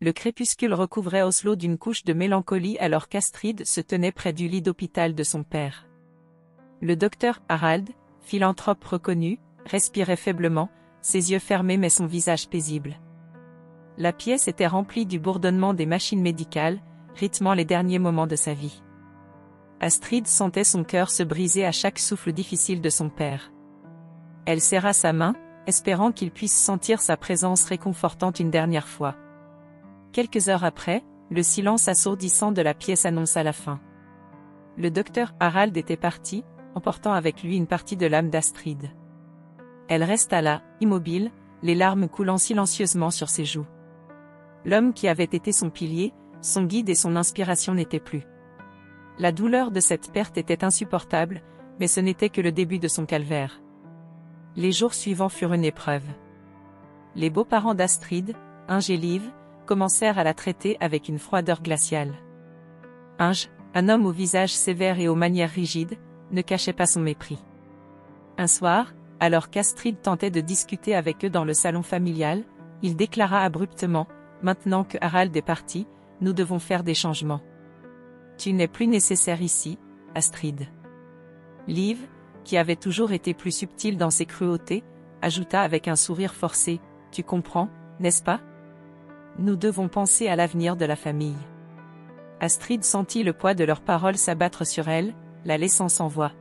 Le crépuscule recouvrait Oslo d'une couche de mélancolie alors qu'Astrid se tenait près du lit d'hôpital de son père. Le docteur Harald, philanthrope reconnu, respirait faiblement, ses yeux fermés mais son visage paisible. La pièce était remplie du bourdonnement des machines médicales, rythmant les derniers moments de sa vie. Astrid sentait son cœur se briser à chaque souffle difficile de son père. Elle serra sa main, espérant qu'il puisse sentir sa présence réconfortante une dernière fois. Quelques heures après, le silence assourdissant de la pièce annonça la fin. Le docteur Harald était parti, emportant avec lui une partie de l'âme d'Astrid. Elle resta là, immobile, les larmes coulant silencieusement sur ses joues. L'homme qui avait été son pilier, son guide et son inspiration n'était plus. La douleur de cette perte était insupportable, mais ce n'était que le début de son calvaire. Les jours suivants furent une épreuve. Les beaux-parents d'Astrid, Inge et Liv, commencèrent à la traiter avec une froideur glaciale. Inge, un homme au visage sévère et aux manières rigides, ne cachait pas son mépris. Un soir, alors qu'Astrid tentait de discuter avec eux dans le salon familial, il déclara abruptement, « Maintenant que Harald est parti, nous devons faire des changements. Tu n'es plus nécessaire ici, Astrid. » Liv, qui avait toujours été plus subtile dans ses cruautés, ajouta avec un sourire forcé, « Tu comprends, n'est-ce pas? Nous devons penser à l'avenir de la famille. » Astrid sentit le poids de leurs paroles s'abattre sur elle, la laissant sans voix.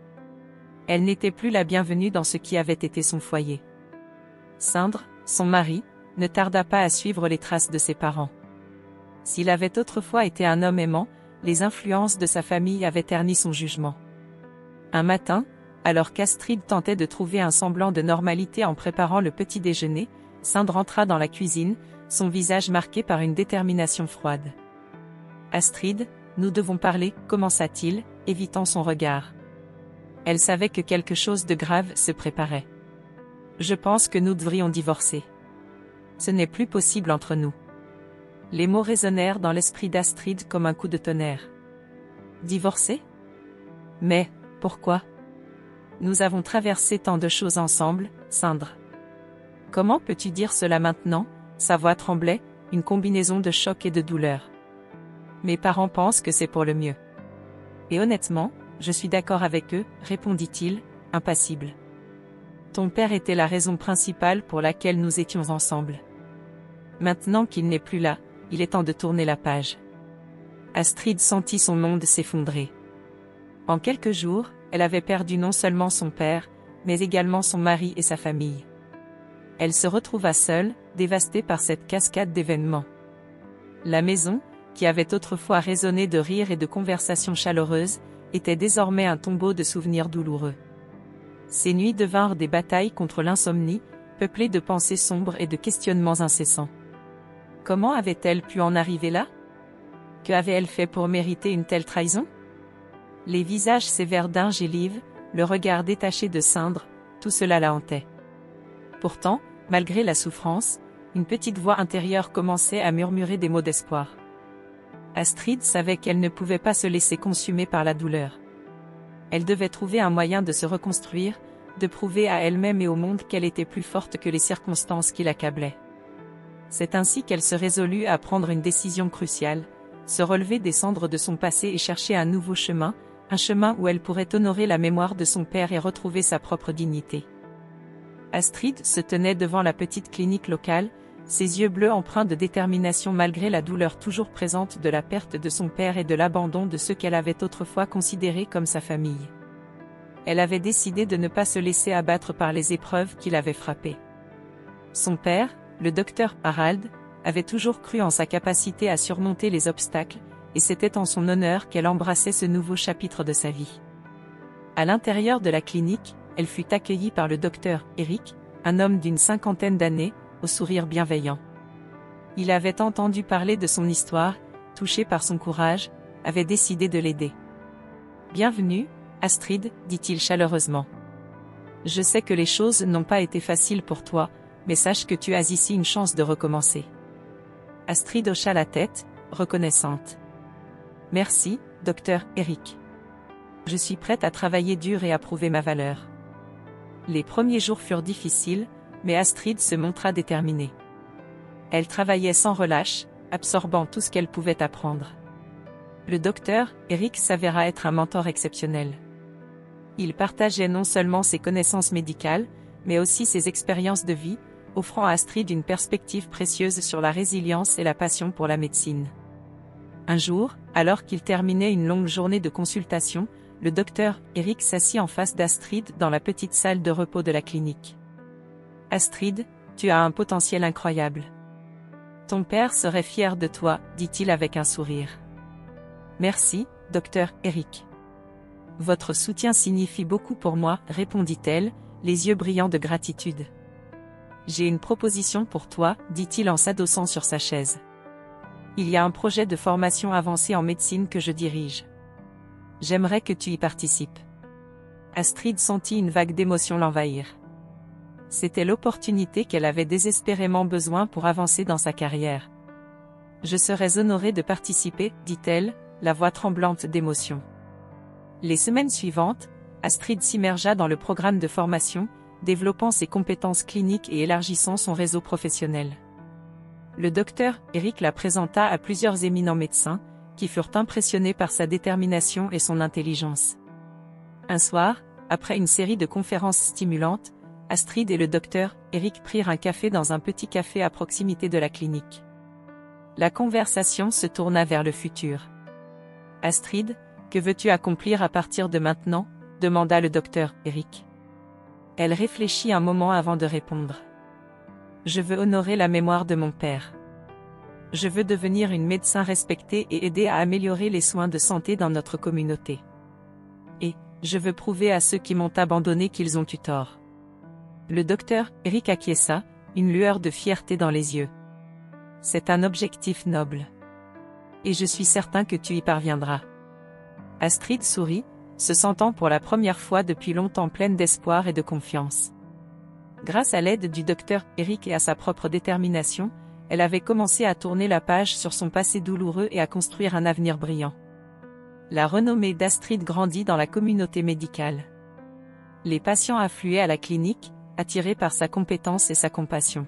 Elle n'était plus la bienvenue dans ce qui avait été son foyer. Sindre, son mari, ne tarda pas à suivre les traces de ses parents. S'il avait autrefois été un homme aimant, les influences de sa famille avaient terni son jugement. Un matin, alors qu'Astrid tentait de trouver un semblant de normalité en préparant le petit déjeuner, Sindre entra dans la cuisine, son visage marqué par une détermination froide. « Astrid, nous devons parler, » commença-t-il, évitant son regard. Elle savait que quelque chose de grave se préparait. « Je pense que nous devrions divorcer. Ce n'est plus possible entre nous. » Les mots résonnèrent dans l'esprit d'Astrid comme un coup de tonnerre. « Divorcer? Mais, pourquoi? Nous avons traversé tant de choses ensemble, Sindre. Comment peux-tu dire cela maintenant ?» Sa voix tremblait, une combinaison de choc et de douleur. « Mes parents pensent que c'est pour le mieux. Et honnêtement, je suis d'accord avec eux, » répondit-il, impassible. « Ton père était la raison principale pour laquelle nous étions ensemble. Maintenant qu'il n'est plus là, il est temps de tourner la page. » Astrid sentit son monde s'effondrer. En quelques jours, elle avait perdu non seulement son père, mais également son mari et sa famille. Elle se retrouva seule, dévastée par cette cascade d'événements. La maison, qui avait autrefois résonné de rires et de conversations chaleureuses, était désormais un tombeau de souvenirs douloureux. Ces nuits devinrent des batailles contre l'insomnie, peuplées de pensées sombres et de questionnements incessants. Comment avait-elle pu en arriver là? Que avait-elle fait pour mériter une telle trahison? Les visages sévères d'Inge et Liv, le regard détaché de Sindre, tout cela la hantait. Pourtant, malgré la souffrance, une petite voix intérieure commençait à murmurer des mots d'espoir. Astrid savait qu'elle ne pouvait pas se laisser consumer par la douleur. Elle devait trouver un moyen de se reconstruire, de prouver à elle-même et au monde qu'elle était plus forte que les circonstances qui l'accablaient. C'est ainsi qu'elle se résolut à prendre une décision cruciale, se relever des cendres de son passé et chercher un nouveau chemin, un chemin où elle pourrait honorer la mémoire de son père et retrouver sa propre dignité. Astrid se tenait devant la petite clinique locale, ses yeux bleus empreints de détermination malgré la douleur toujours présente de la perte de son père et de l'abandon de ceux qu'elle avait autrefois considérés comme sa famille. Elle avait décidé de ne pas se laisser abattre par les épreuves qui l'avaient frappée. Son père, le docteur Harald, avait toujours cru en sa capacité à surmonter les obstacles, et c'était en son honneur qu'elle embrassait ce nouveau chapitre de sa vie. À l'intérieur de la clinique, elle fut accueillie par le docteur Eric, un homme d'une 50aine d'années, au sourire bienveillant. Il avait entendu parler de son histoire, touché par son courage, avait décidé de l'aider. « Bienvenue, Astrid, » dit-il chaleureusement. « Je sais que les choses n'ont pas été faciles pour toi, mais sache que tu as ici une chance de recommencer. » Astrid hocha la tête, reconnaissante. « Merci, docteur Eric. Je suis prête à travailler dur et à prouver ma valeur. » Les premiers jours furent difficiles, mais Astrid se montra déterminée. Elle travaillait sans relâche, absorbant tout ce qu'elle pouvait apprendre. Le docteur, Eric, s'avéra être un mentor exceptionnel. Il partageait non seulement ses connaissances médicales, mais aussi ses expériences de vie, offrant à Astrid une perspective précieuse sur la résilience et la passion pour la médecine. Un jour, alors qu'il terminait une longue journée de consultation, le docteur, Eric, s'assit en face d'Astrid dans la petite salle de repos de la clinique. « Astrid, tu as un potentiel incroyable. Ton père serait fier de toi, dit-il avec un sourire. Merci, docteur Eric. Votre soutien signifie beaucoup pour moi, répondit-elle, les yeux brillants de gratitude. J'ai une proposition pour toi, dit-il en s'adossant sur sa chaise. Il y a un projet de formation avancée en médecine que je dirige. J'aimerais que tu y participes. Astrid sentit une vague d'émotion l'envahir. C'était l'opportunité qu'elle avait désespérément besoin pour avancer dans sa carrière. Je serais honorée de participer, dit-elle, la voix tremblante d'émotion. Les semaines suivantes, Astrid s'immergea dans le programme de formation, développant ses compétences cliniques et élargissant son réseau professionnel. Le docteur Eric la présenta à plusieurs éminents médecins, qui furent impressionnés par sa détermination et son intelligence. Un soir, après une série de conférences stimulantes, Astrid et le docteur Eric prirent un café dans un petit café à proximité de la clinique. La conversation se tourna vers le futur. « Astrid, que veux-tu accomplir à partir de maintenant ?» demanda le docteur Eric. Elle réfléchit un moment avant de répondre. « Je veux honorer la mémoire de mon père. Je veux devenir une médecin respectée et aider à améliorer les soins de santé dans notre communauté. Et, je veux prouver à ceux qui m'ont abandonné qu'ils ont eu tort. » Le docteur Eric acquiesça, une lueur de fierté dans les yeux. « C'est un objectif noble. Et je suis certain que tu y parviendras. » Astrid sourit, se sentant pour la première fois depuis longtemps pleine d'espoir et de confiance. Grâce à l'aide du docteur Eric et à sa propre détermination, elle avait commencé à tourner la page sur son passé douloureux et à construire un avenir brillant. La renommée d'Astrid grandit dans la communauté médicale. Les patients affluaient à la clinique, attirés par sa compétence et sa compassion.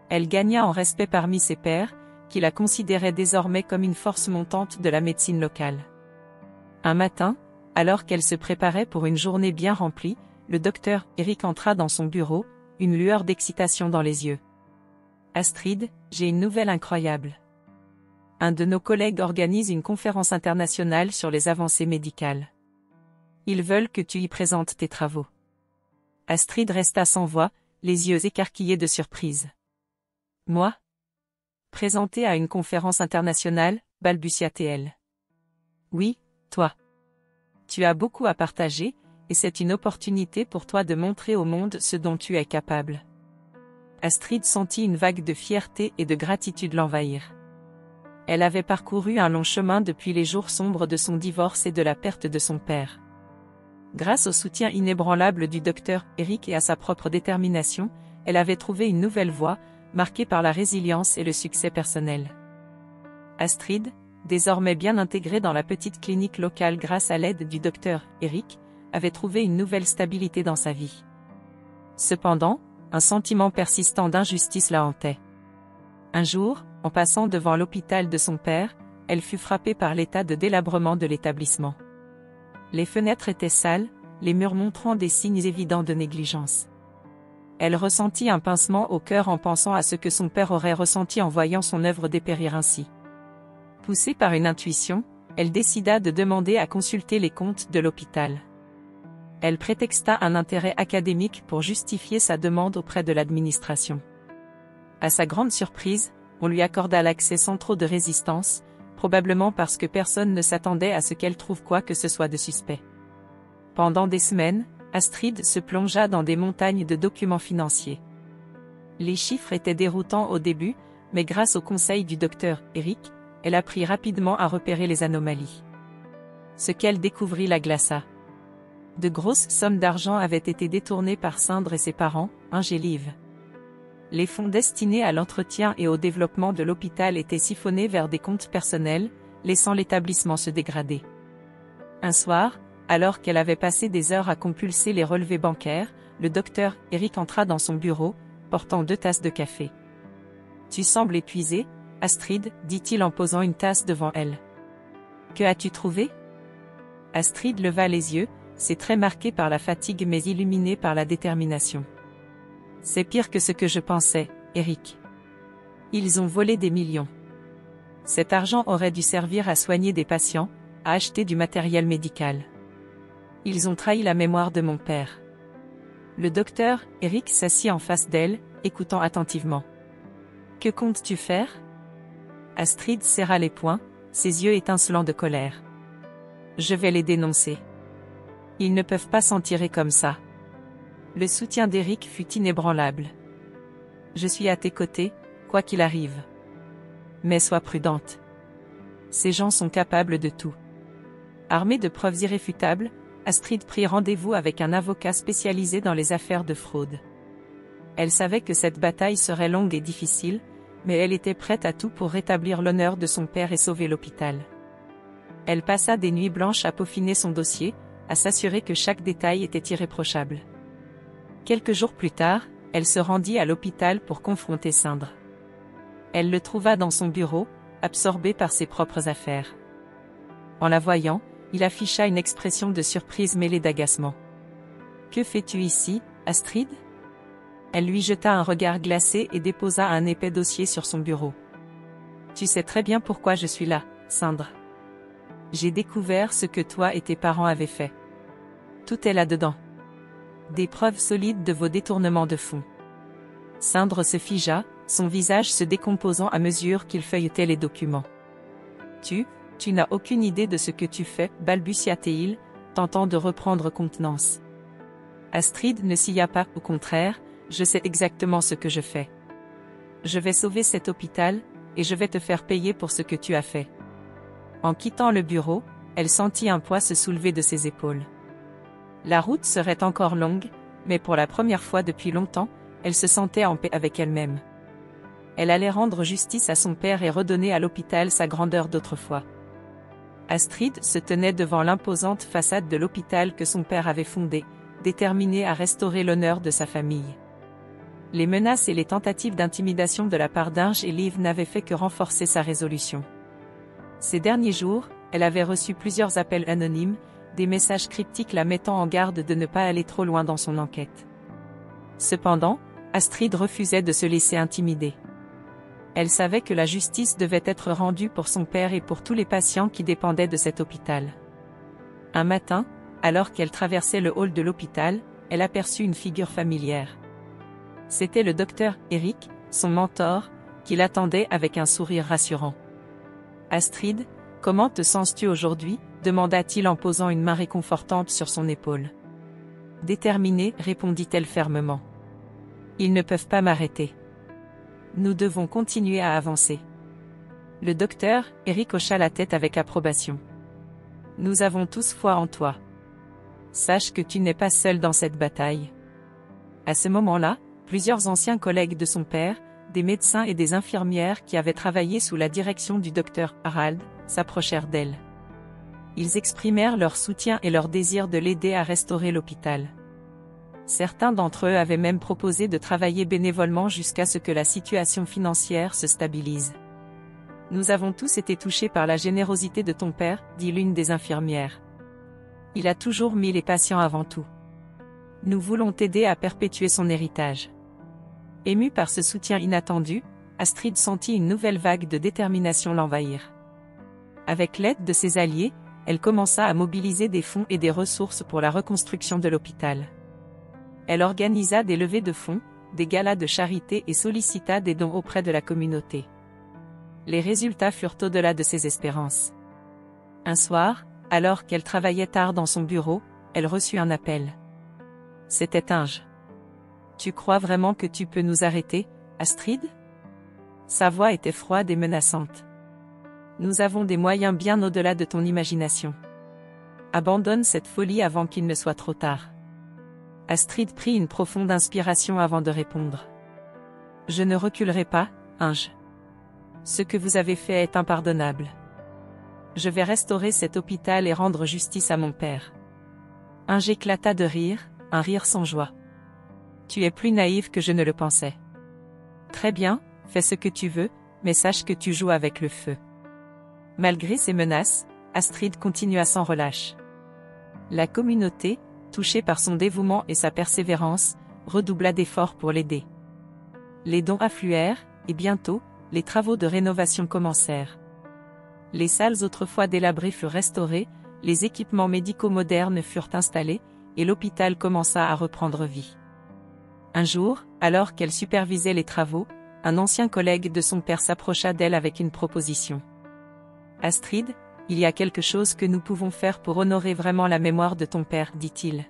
Elle gagna en respect parmi ses pairs, qui la considéraient désormais comme une force montante de la médecine locale. Un matin, alors qu'elle se préparait pour une journée bien remplie, le docteur Eric entra dans son bureau, une lueur d'excitation dans les yeux. « Astrid, j'ai une nouvelle incroyable. Un de nos collègues organise une conférence internationale sur les avancées médicales. Ils veulent que tu y présentes tes travaux. » Astrid resta sans voix, les yeux écarquillés de surprise. « Moi ? Présenter à une conférence internationale, balbutia-t-elle. « Oui, toi. Tu as beaucoup à partager, et c'est une opportunité pour toi de montrer au monde ce dont tu es capable. » Astrid sentit une vague de fierté et de gratitude l'envahir. Elle avait parcouru un long chemin depuis les jours sombres de son divorce et de la perte de son père. Grâce au soutien inébranlable du docteur Eric et à sa propre détermination, elle avait trouvé une nouvelle voie, marquée par la résilience et le succès personnel. Astrid, désormais bien intégrée dans la petite clinique locale grâce à l'aide du docteur Eric, avait trouvé une nouvelle stabilité dans sa vie. Cependant, un sentiment persistant d'injustice la hantait. Un jour, en passant devant l'hôpital de son père, elle fut frappée par l'état de délabrement de l'établissement. Les fenêtres étaient sales, les murs montrant des signes évidents de négligence. Elle ressentit un pincement au cœur en pensant à ce que son père aurait ressenti en voyant son œuvre dépérir ainsi. Poussée par une intuition, elle décida de demander à consulter les comptes de l'hôpital. Elle prétexta un intérêt académique pour justifier sa demande auprès de l'administration. À sa grande surprise, on lui accorda l'accès sans trop de résistance, probablement parce que personne ne s'attendait à ce qu'elle trouve quoi que ce soit de suspect. Pendant des semaines, Astrid se plongea dans des montagnes de documents financiers. Les chiffres étaient déroutants au début, mais grâce au conseil du docteur Eric, elle apprit rapidement à repérer les anomalies. Ce qu'elle découvrit la glaça. De grosses sommes d'argent avaient été détournées par Sindre et ses parents, Ingélive. Les fonds destinés à l'entretien et au développement de l'hôpital étaient siphonnés vers des comptes personnels, laissant l'établissement se dégrader. Un soir, alors qu'elle avait passé des heures à compulser les relevés bancaires, le docteur Eric entra dans son bureau, portant 2 tasses de café. « Tu sembles épuisé, Astrid, dit-il en posant une tasse devant elle. Que as-tu trouvé? Astrid leva les yeux, ses traits marqués par la fatigue mais illuminés par la détermination. C'est pire que ce que je pensais, Eric. Ils ont volé des millions. Cet argent aurait dû servir à soigner des patients, à acheter du matériel médical. Ils ont trahi la mémoire de mon père. Le docteur, Eric, s'assit en face d'elle, écoutant attentivement. Que comptes-tu faire? Astrid serra les poings, ses yeux étincelants de colère. Je vais les dénoncer. Ils ne peuvent pas s'en tirer comme ça. Le soutien d'Eric fut inébranlable. Je suis à tes côtés, quoi qu'il arrive. Mais sois prudente. Ces gens sont capables de tout. Armée de preuves irréfutables, Astrid prit rendez-vous avec un avocat spécialisé dans les affaires de fraude. Elle savait que cette bataille serait longue et difficile, mais elle était prête à tout pour rétablir l'honneur de son père et sauver l'hôpital. Elle passa des nuits blanches à peaufiner son dossier, à s'assurer que chaque détail était irréprochable. Quelques jours plus tard, elle se rendit à l'hôpital pour confronter Sindre. Elle le trouva dans son bureau, absorbé par ses propres affaires. En la voyant, il afficha une expression de surprise mêlée d'agacement. « Que fais-tu ici, Astrid ?» Elle lui jeta un regard glacé et déposa un épais dossier sur son bureau. « Tu sais très bien pourquoi je suis là, Sindre. J'ai découvert ce que toi et tes parents avaient fait. Tout est là-dedans. Des preuves solides de vos détournements de fonds. » Sindre se figea, son visage se décomposant à mesure qu'il feuilletait les documents. « Tu n'as aucune idée de ce que tu fais, balbutia-t-il, tentant de reprendre contenance. Astrid ne sia pas, au contraire, je sais exactement ce que je fais. Je vais sauver cet hôpital, et je vais te faire payer pour ce que tu as fait. En quittant le bureau, elle sentit un poids se soulever de ses épaules. La route serait encore longue, mais pour la première fois depuis longtemps, elle se sentait en paix avec elle-même. Elle allait rendre justice à son père et redonner à l'hôpital sa grandeur d'autrefois. Astrid se tenait devant l'imposante façade de l'hôpital que son père avait fondé, déterminée à restaurer l'honneur de sa famille. Les menaces et les tentatives d'intimidation de la part d'Inge et Liv n'avaient fait que renforcer sa résolution. Ces derniers jours, elle avait reçu plusieurs appels anonymes, des messages cryptiques la mettant en garde de ne pas aller trop loin dans son enquête. Cependant, Astrid refusait de se laisser intimider. Elle savait que la justice devait être rendue pour son père et pour tous les patients qui dépendaient de cet hôpital. Un matin, alors qu'elle traversait le hall de l'hôpital, elle aperçut une figure familière. C'était le docteur Eric, son mentor, qui l'attendait avec un sourire rassurant. « Astrid, comment te sens-tu aujourd'hui ?» demanda-t-il en posant une main réconfortante sur son épaule. « Déterminée, répondit-elle fermement. « Ils ne peuvent pas m'arrêter. Nous devons continuer à avancer. » Le docteur, Eric hocha la tête avec approbation. « Nous avons tous foi en toi. Sache que tu n'es pas seul dans cette bataille. » À ce moment-là, plusieurs anciens collègues de son père, des médecins et des infirmières qui avaient travaillé sous la direction du docteur Harald, s'approchèrent d'elle. Ils exprimèrent leur soutien et leur désir de l'aider à restaurer l'hôpital. Certains d'entre eux avaient même proposé de travailler bénévolement jusqu'à ce que la situation financière se stabilise. « Nous avons tous été touchés par la générosité de ton père, dit l'une des infirmières. Il a toujours mis les patients avant tout. Nous voulons t'aider à perpétuer son héritage. » Émue par ce soutien inattendu, Astrid sentit une nouvelle vague de détermination l'envahir. Avec l'aide de ses alliés, elle commença à mobiliser des fonds et des ressources pour la reconstruction de l'hôpital. Elle organisa des levées de fonds, des galas de charité et sollicita des dons auprès de la communauté. Les résultats furent au-delà de ses espérances. Un soir, alors qu'elle travaillait tard dans son bureau, elle reçut un appel. C'était Inge. « Tu crois vraiment que tu peux nous arrêter, Astrid ?» Sa voix était froide et menaçante. « Nous avons des moyens bien au-delà de ton imagination. Abandonne cette folie avant qu'il ne soit trop tard. » Astrid prit une profonde inspiration avant de répondre. « Je ne reculerai pas, Inge. Ce que vous avez fait est impardonnable. Je vais restaurer cet hôpital et rendre justice à mon père. » Inge éclata de rire, un rire sans joie. « Tu es plus naïve que je ne le pensais. » « Très bien, fais ce que tu veux, mais sache que tu joues avec le feu. Malgré ces menaces, Astrid continua sans relâche. La communauté, touchée par son dévouement et sa persévérance, redoubla d'efforts pour l'aider. Les dons affluèrent, et bientôt, les travaux de rénovation commencèrent. Les salles autrefois délabrées furent restaurées, les équipements médicaux modernes furent installés, et l'hôpital commença à reprendre vie. Un jour, alors qu'elle supervisait les travaux, un ancien collègue de son père s'approcha d'elle avec une proposition. « Astrid, il y a quelque chose que nous pouvons faire pour honorer vraiment la mémoire de ton père, dit-il.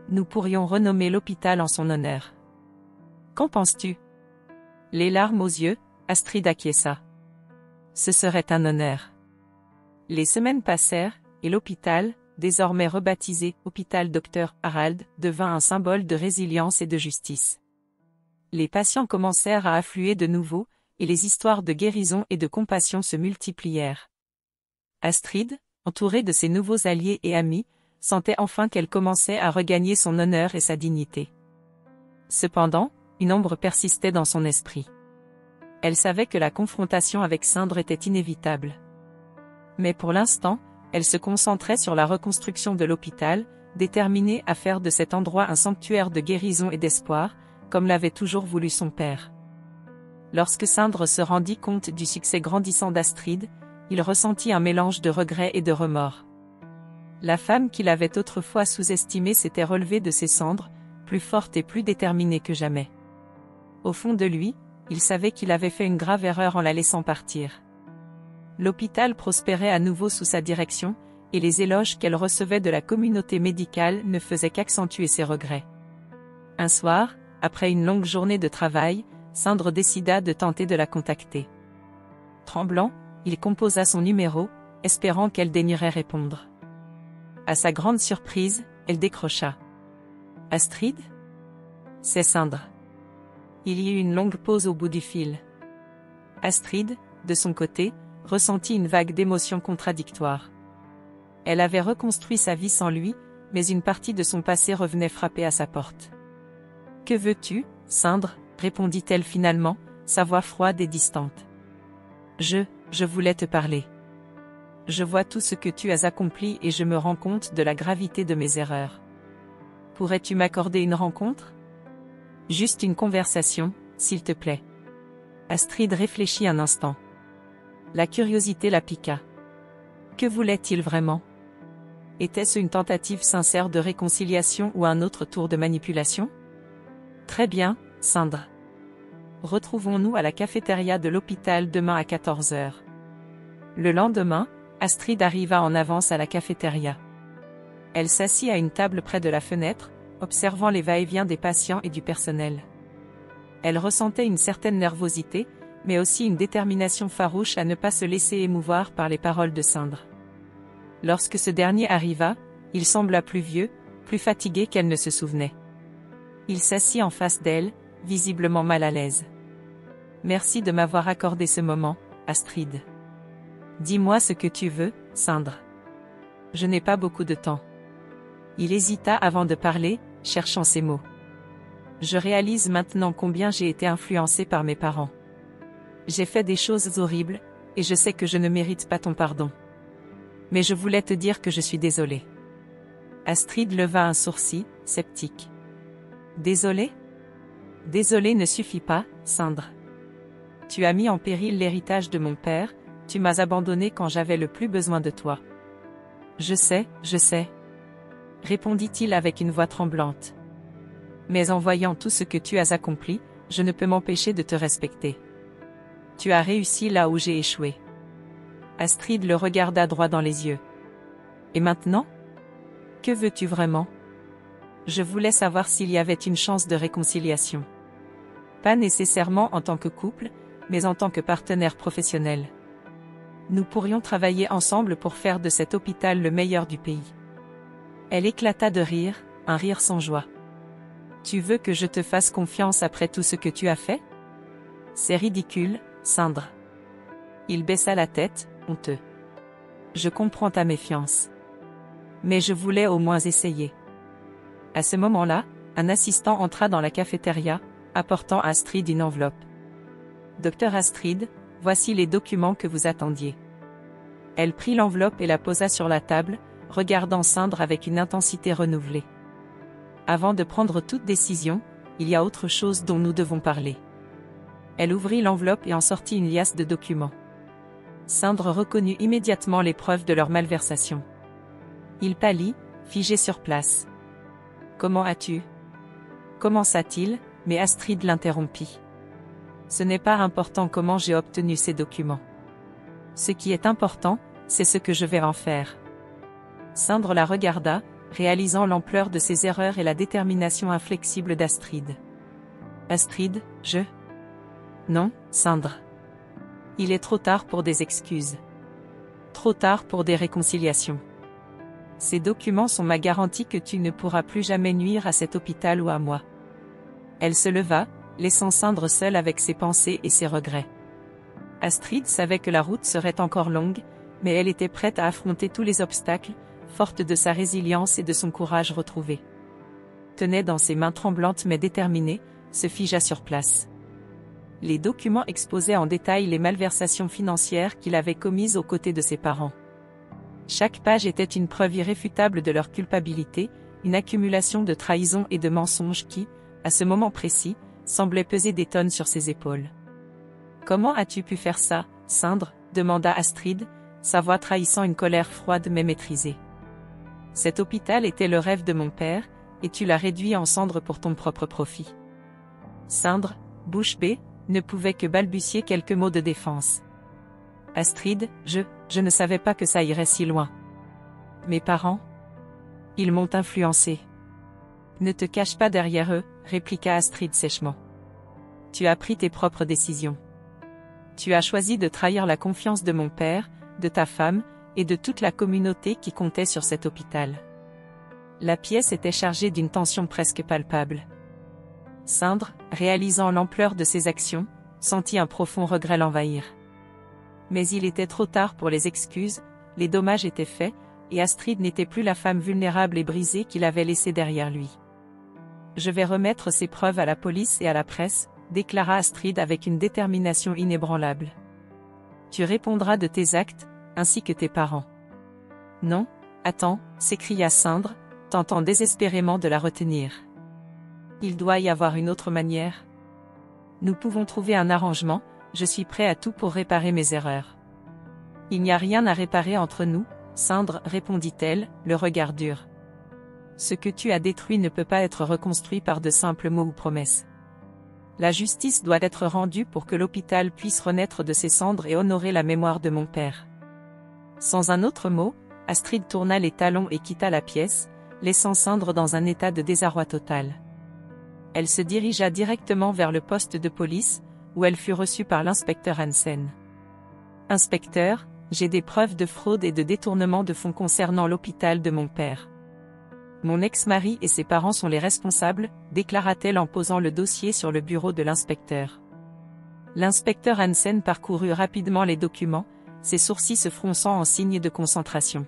Nous pourrions renommer l'hôpital en son honneur. Qu'en penses-tu » Les larmes aux yeux, Astrid acquiesça. Ce serait un honneur. Les semaines passèrent, et l'hôpital, désormais rebaptisé « Hôpital Dr Harald », devint un symbole de résilience et de justice. Les patients commencèrent à affluer de nouveau, et les histoires de guérison et de compassion se multiplièrent. Astrid, entourée de ses nouveaux alliés et amis, sentait enfin qu'elle commençait à regagner son honneur et sa dignité. Cependant, une ombre persistait dans son esprit. Elle savait que la confrontation avec Sindre était inévitable. Mais pour l'instant, elle se concentrait sur la reconstruction de l'hôpital, déterminée à faire de cet endroit un sanctuaire de guérison et d'espoir, comme l'avait toujours voulu son père. Lorsque Sindre se rendit compte du succès grandissant d'Astrid, il ressentit un mélange de regret et de remords. La femme qu'il avait autrefois sous-estimée s'était relevée de ses cendres, plus forte et plus déterminée que jamais. Au fond de lui, il savait qu'il avait fait une grave erreur en la laissant partir. L'hôpital prospérait à nouveau sous sa direction, et les éloges qu'elle recevait de la communauté médicale ne faisaient qu'accentuer ses regrets. Un soir, après une longue journée de travail, Sindre décida de tenter de la contacter. Tremblant, il composa son numéro, espérant qu'elle daignerait répondre. À sa grande surprise, elle décrocha. « Astrid ?» « C'est Sindre. » Il y eut une longue pause au bout du fil. Astrid, de son côté, ressentit une vague d'émotions contradictoires. Elle avait reconstruit sa vie sans lui, mais une partie de son passé revenait frapper à sa porte. « Que veux-tu, Sindre ?» répondit-elle finalement, sa voix froide et distante. « Je voulais te parler. Je vois tout ce que tu as accompli et je me rends compte de la gravité de mes erreurs. Pourrais-tu m'accorder une rencontre ? Juste une conversation, s'il te plaît. » Astrid réfléchit un instant. La curiosité la piqua. Que voulait-il vraiment ? Était-ce une tentative sincère de réconciliation ou un autre tour de manipulation ? Très bien, Sindre. Retrouvons-nous à la cafétéria de l'hôpital demain à 14 h. Le lendemain, Astrid arriva en avance à la cafétéria. Elle s'assit à une table près de la fenêtre, observant les va-et-vient des patients et du personnel. Elle ressentait une certaine nervosité, mais aussi une détermination farouche à ne pas se laisser émouvoir par les paroles de Sindre. Lorsque ce dernier arriva, il sembla plus vieux, plus fatigué qu'elle ne se souvenait. Il s'assit en face d'elle, visiblement mal à l'aise. « Merci de m'avoir accordé ce moment, Astrid. Dis-moi ce que tu veux, Sindre. Je n'ai pas beaucoup de temps. » Il hésita avant de parler, cherchant ses mots. « Je réalise maintenant combien j'ai été influencé par mes parents. J'ai fait des choses horribles, et je sais que je ne mérite pas ton pardon. Mais je voulais te dire que je suis désolée. » Astrid leva un sourcil, sceptique. « Désolée ? Désolée ne suffit pas, Sindre. Tu as mis en péril l'héritage de mon père, tu m'as abandonné quand j'avais le plus besoin de toi. »« Je sais, répondit-il avec une voix tremblante. Mais en voyant tout ce que tu as accompli, je ne peux m'empêcher de te respecter. Tu as réussi là où j'ai échoué. » Astrid le regarda droit dans les yeux. « Et maintenant ? Que veux-tu vraiment ? Je voulais savoir s'il y avait une chance de réconciliation. Pas nécessairement en tant que couple, mais en tant que partenaire professionnel. Nous pourrions travailler ensemble pour faire de cet hôpital le meilleur du pays. » Elle éclata de rire, un rire sans joie. « Tu veux que je te fasse confiance après tout ce que tu as fait ? C'est ridicule, Sindre. » Il baissa la tête, honteux. « Je comprends ta méfiance. Mais je voulais au moins essayer. » À ce moment-là, un assistant entra dans la cafétéria, apportant à Astrid une enveloppe. « Docteur Astrid, Voici les documents que vous attendiez. Elle prit l'enveloppe et la posa sur la table, regardant Sandre avec une intensité renouvelée. Avant de prendre toute décision, il y a autre chose dont nous devons parler. Elle ouvrit l'enveloppe et en sortit une liasse de documents. Sandre reconnut immédiatement les preuves de leur malversation. Il pâlit, figé sur place. « Comment as-tu » commença-t-il, mais Astrid l'interrompit. « Ce n'est pas important comment j'ai obtenu ces documents. Ce qui est important, c'est ce que je vais en faire. » Sandre la regarda, réalisant l'ampleur de ses erreurs et la détermination inflexible d'Astrid. « Astrid, je... » « Non, Sandre. Il est trop tard pour des excuses. Trop tard pour des réconciliations. Ces documents sont ma garantie que tu ne pourras plus jamais nuire à cet hôpital ou à moi. » Elle se leva, laissant Sandre seule avec ses pensées et ses regrets. Astrid savait que la route serait encore longue, mais elle était prête à affronter tous les obstacles, forte de sa résilience et de son courage retrouvé. Tenait dans ses mains tremblantes mais déterminées, se figea sur place. Les documents exposaient en détail les malversations financières qu'il avait commises aux côtés de ses parents. Chaque page était une preuve irréfutable de leur culpabilité, une accumulation de trahisons et de mensonges qui, à ce moment précis, semblait peser des tonnes sur ses épaules. « Comment as-tu pu faire ça, Sandre » demanda Astrid, sa voix trahissant une colère froide mais maîtrisée. « Cet hôpital était le rêve de mon père, et tu l'as réduit en cendres pour ton propre profit. » Sandre, bouche bée, ne pouvait que balbutier quelques mots de défense. « Astrid, je ne savais pas que ça irait si loin. Mes parents ? Ils m'ont influencé. » « Ne te cache pas derrière eux, » répliqua Astrid sèchement. « Tu as pris tes propres décisions. Tu as choisi de trahir la confiance de mon père, de ta femme, et de toute la communauté qui comptait sur cet hôpital. » La pièce était chargée d'une tension presque palpable. Sandre, réalisant l'ampleur de ses actions, sentit un profond regret l'envahir. Mais il était trop tard pour les excuses, les dommages étaient faits, et Astrid n'était plus la femme vulnérable et brisée qu'il avait laissée derrière lui. « Je vais remettre ces preuves à la police et à la presse, » déclara Astrid avec une détermination inébranlable. « Tu répondras de tes actes, ainsi que tes parents. »« Non, attends, » s'écria Sandre, tentant désespérément de la retenir. « Il doit y avoir une autre manière. Nous pouvons trouver un arrangement, je suis prêt à tout pour réparer mes erreurs. »« Il n'y a rien à réparer entre nous, Sandre, » répondit-elle, le regard dur. « Ce que tu as détruit ne peut pas être reconstruit par de simples mots ou promesses. La justice doit être rendue pour que l'hôpital puisse renaître de ses cendres et honorer la mémoire de mon père. » Sans un autre mot, Astrid tourna les talons et quitta la pièce, laissant Sandre dans un état de désarroi total. Elle se dirigea directement vers le poste de police, où elle fut reçue par l'inspecteur Hansen. « Inspecteur, j'ai des preuves de fraude et de détournement de fonds concernant l'hôpital de mon père. Mon ex-mari et ses parents sont les responsables, » déclara-t-elle en posant le dossier sur le bureau de l'inspecteur. L'inspecteur Hansen parcourut rapidement les documents, ses sourcils se fronçant en signe de concentration.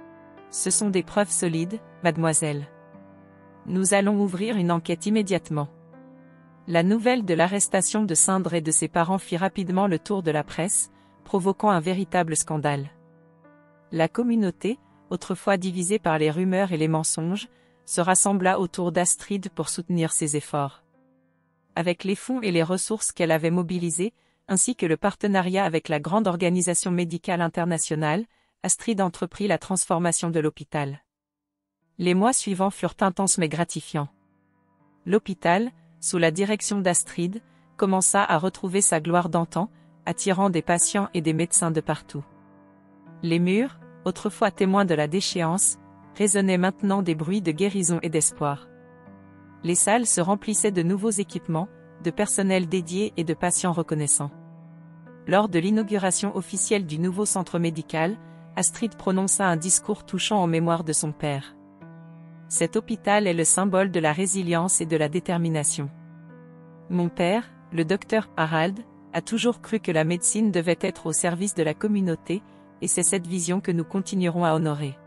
« Ce sont des preuves solides, mademoiselle. Nous allons ouvrir une enquête immédiatement. » La nouvelle de l'arrestation de Sandre et de ses parents fit rapidement le tour de la presse, provoquant un véritable scandale. La communauté, autrefois divisée par les rumeurs et les mensonges, se rassembla autour d'Astrid pour soutenir ses efforts. Avec les fonds et les ressources qu'elle avait mobilisés, ainsi que le partenariat avec la grande organisation médicale internationale, Astrid entreprit la transformation de l'hôpital. Les mois suivants furent intenses mais gratifiants. L'hôpital, sous la direction d'Astrid, commença à retrouver sa gloire d'antan, attirant des patients et des médecins de partout. Les murs, autrefois témoins de la déchéance, résonnaient maintenant des bruits de guérison et d'espoir. Les salles se remplissaient de nouveaux équipements, de personnel dédié et de patients reconnaissants. Lors de l'inauguration officielle du nouveau centre médical, Astrid prononça un discours touchant en mémoire de son père. Cet hôpital est le symbole de la résilience et de la détermination. Mon père, le docteur Harald, a toujours cru que la médecine devait être au service de la communauté, et c'est cette vision que nous continuerons à honorer.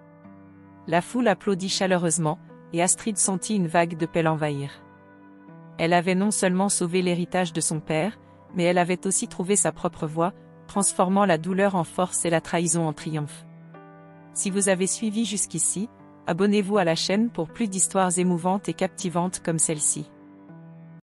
La foule applaudit chaleureusement, et Astrid sentit une vague de paix l'envahir. Elle avait non seulement sauvé l'héritage de son père, mais elle avait aussi trouvé sa propre voie, transformant la douleur en force et la trahison en triomphe. Si vous avez suivi jusqu'ici, abonnez-vous à la chaîne pour plus d'histoires émouvantes et captivantes comme celle-ci.